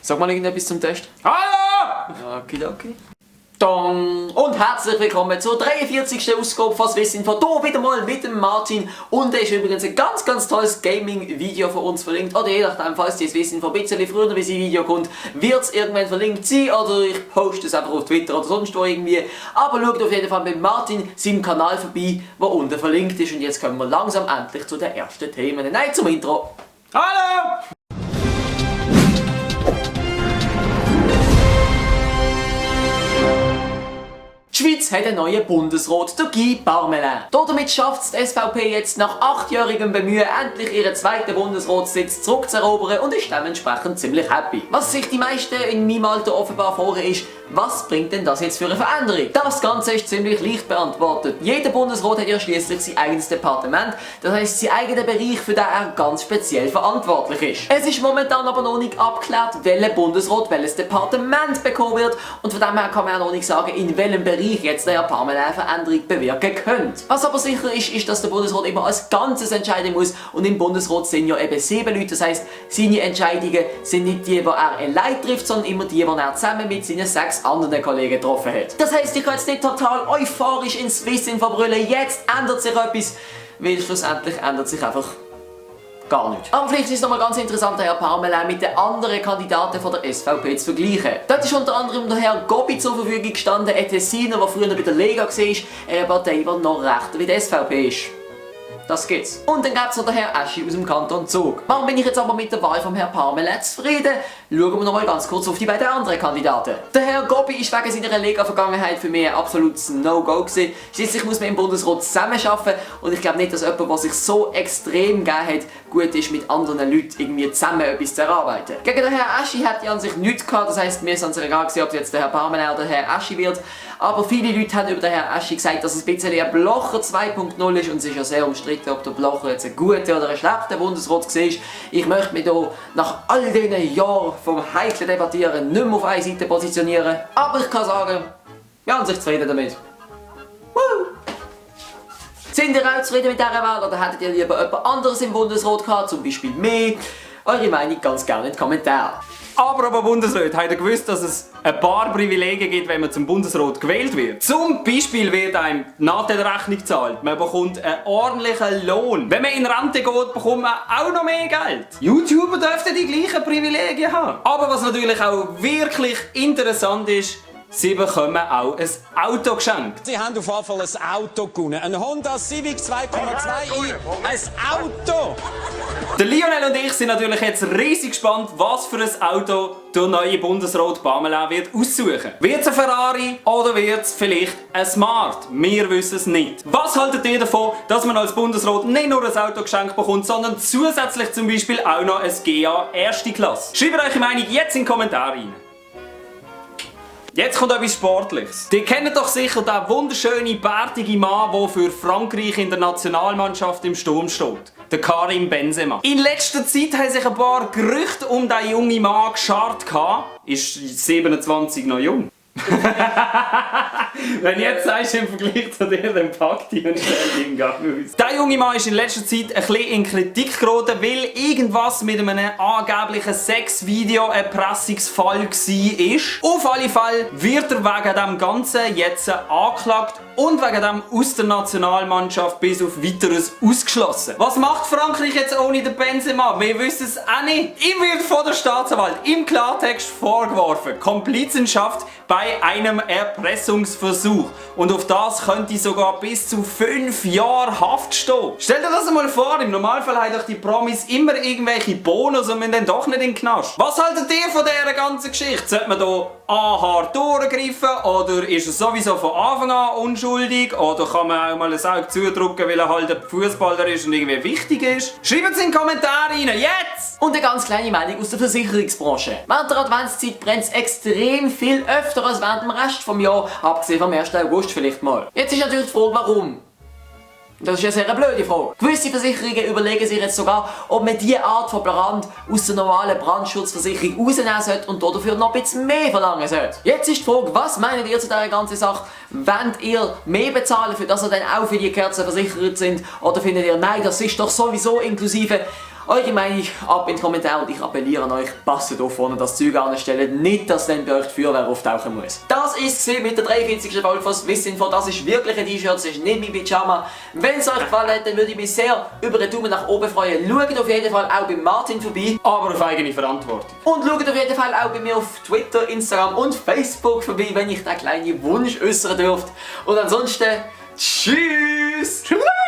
Sag mal irgendetwas zum Test. Hallo! Okidoki. Dong! Und herzlich willkommen zur 43. Ausgabe von Swissinfo. Hier wieder mal mit dem Martin. Und da ist übrigens ein ganz tolles Gaming-Video von uns verlinkt. Oder je nachdem, falls die Swissinfo ein bisschen früher wie sie Video kommt, wird es irgendwann verlinkt sein. Oder ich poste es einfach auf Twitter oder sonst wo irgendwie. Aber schaut auf jeden Fall mit Martin seinem Kanal vorbei, der unten verlinkt ist. Und jetzt kommen wir langsam endlich zu den ersten Themen. Nein, zum Intro. Hallo! Die Schweiz hat einen neuen Bundesrat, der Guy Parmelin. Damit schafft es die SVP jetzt nach 8-jährigem Bemühen endlich ihren zweiten Bundesratssitz zurückzuerobern und ist dementsprechend ziemlich happy. Was sich die meisten in meinem Alter offenbar fragen ist, was bringt denn das jetzt für eine Veränderung? Das Ganze ist ziemlich leicht beantwortet. Jeder Bundesrat hat ja schließlich sein eigenes Departement, das heisst sein eigener Bereich, für den er ganz speziell verantwortlich ist. Es ist momentan aber noch nicht abgeklärt, welcher Bundesrat welches Departement bekommen wird und von dem her kann man auch noch nicht sagen, in welchem Bereich jetzt der Parmelin Veränderung bewirken könnte. Was aber sicher ist, dass der Bundesrat immer als Ganzes entscheiden muss und im Bundesrat sind ja eben 7 Leute, das heisst, seine Entscheidungen sind nicht die er allein trifft, sondern immer die er zusammen mit seinen 6 anderen Kollegen getroffen hat. Das heisst, ich kann jetzt nicht total euphorisch ins Swissinfo brüllen, jetzt ändert sich etwas, weil schlussendlich ändert sich einfach gar nichts. Aber vielleicht ist es nochmal ganz interessant, Herr Parmelin mit den anderen Kandidaten von der SVP zu vergleichen. Dort ist unter anderem der Herr Gobi zur Verfügung gestanden, ein Tessiner, der früher bei der Lega war, eine Partei, die noch rechter wie die SVP ist. Das gibt's. Und dann gibt's noch den Herr Aschi aus dem Kanton Zug. Warum bin ich jetzt aber mit der Wahl vom Herrn Parmelin zufrieden? Schauen wir noch mal ganz kurz auf die beiden anderen Kandidaten. Der Herr Gobi ist wegen seiner Lega-Vergangenheit für mich ein absolutes No-Go gewesen. Schließlich muss man im Bundesrat zusammenarbeiten und ich glaube nicht, dass jemand, der sich so extrem gegeben hat, gut ist, mit anderen Leuten irgendwie zusammen etwas zu erarbeiten. Gegen den Herrn Aschi hat er an sich nichts gehabt, das heisst, mir ist es egal gewesen, ob jetzt der Herr Parmelin oder der Herr Aschi wird. Aber viele Leute haben über den Herrn Aschi gesagt, dass es ein bisschen ein Blocher 2.0 ist und es ist ja sehr umstritten, ob der Blocher jetzt ein guter oder ein schlechter Bundesrat war. Ich möchte mich hier nach all diesen Jahren vom heiklen Debattieren nicht mehr auf eine Seite positionieren. Aber ich kann sagen, wir haben sich zufrieden damit. Woo! Sind ihr auch zufrieden mit dieser Wahl oder hättet ihr lieber jemand anderes im Bundesrat gehabt, zum Beispiel mich? Eure Meinung ganz gerne in den Kommentaren. Aber Bundesrat, habt ihr gewusst, dass es ein paar Privilegien gibt, wenn man zum Bundesrat gewählt wird? Zum Beispiel wird einem die Nachteilrechnung gezahlt. Man bekommt einen ordentlichen Lohn. Wenn man in Rente geht, bekommt man auch noch mehr Geld. YouTuber dürften die gleichen Privilegien haben. Aber was natürlich auch wirklich interessant ist, sie bekommen auch ein Auto geschenkt. Sie haben auf jeden Fall ein Auto gewonnen. Ein Honda Civic 2,2i. Ein Auto! Der Lionel und ich sind natürlich jetzt riesig gespannt, was für ein Auto der neue Bundesrat Parmelin wird aussuchen. Wird es ein Ferrari oder wird es vielleicht ein Smart? Wir wissen es nicht. Was haltet ihr davon, dass man als Bundesrat nicht nur ein Auto geschenkt bekommt, sondern zusätzlich zum Beispiel auch noch ein GA 1. Klasse? Schreibt eure Meinung jetzt in die Kommentare rein. Jetzt kommt etwas Sportliches. Die kennen doch sicher den wunderschönen, bärtigen Mann, der für Frankreich in der Nationalmannschaft im Sturm steht. Der Karim Benzema. In letzter Zeit haben sich ein paar Gerüchte um diesen jungen Mann geschart. Ist 27 noch jung? Wenn du jetzt sagst, im Vergleich zu dir, dann packt die und stellt ihn gar nicht aus. Der junge Mann ist in letzter Zeit ein bisschen in Kritik geraten, weil irgendwas mit einem angeblichen Sexvideo-Erpressungsfall war. Auf alle Fälle wird er wegen dem Ganzen jetzt angeklagt und wegen dem aus der Nationalmannschaft bis auf Weiteres ausgeschlossen. Was macht Frankreich jetzt ohne den Benzema? Wir wissen es auch nicht. Ihm wird von der Staatsanwalt im Klartext vorgeworfen, Komplizenschaft bei einem Erpressungsversuch. Und auf das könnte sogar bis zu 5 Jahre Haft stehen. Stell dir das einmal vor, im Normalfall haben doch die Promis immer irgendwelche Bonus und müssen dann doch nicht in den Knast. Was haltet ihr von dieser ganzen Geschichte? Sollte man hier hart durchgreifen oder ist er sowieso von Anfang an unschuldig? Oder kann man auch mal ein Auge zudrücken, weil er halt ein Fußballer ist und irgendwie wichtig ist? Schreibt es in die Kommentare rein, jetzt! Und eine ganz kleine Meldung aus der Versicherungsbranche. Während der Adventszeit brennt es extrem viel öfter als während dem Rest vom Jahr, abgesehen vom 1. August vielleicht mal. Jetzt ist natürlich die Frage, warum? Das ist eine sehr blöde Frage. Gewisse Versicherungen überlegen sich jetzt sogar, ob man diese Art von Brand aus der normalen Brandschutzversicherung rausnehmen sollte und dafür noch ein bisschen mehr verlangen sollte. Jetzt ist die Frage, was meint ihr zu dieser ganzen Sache? Wollt ihr mehr bezahlen, für dass ihr dann auch für die Kerzen versichert sind? Oder findet ihr, nein, das ist doch sowieso inklusive? eure Meinung ab in die Kommentare und ich appelliere an euch, passt auf, wenn ihr das Zeug anstellt, nicht, dass dann bei euch die Feuerwehr auftauchen muss. Das ist es mit der 43. Folge von Swissinfo. Das ist wirklich ein T-Shirt, das ist nicht mein Pyjama. Wenn es euch gefallen hat, dann würde ich mich sehr über einen Daumen nach oben freuen. Schaut auf jeden Fall auch bei Martin vorbei. Aber auf eigene Verantwortung. Und schaut auf jeden Fall auch bei mir auf Twitter, Instagram und Facebook vorbei, wenn ich den kleinen Wunsch äußern dürft. Und ansonsten, tschüss! Tschüss!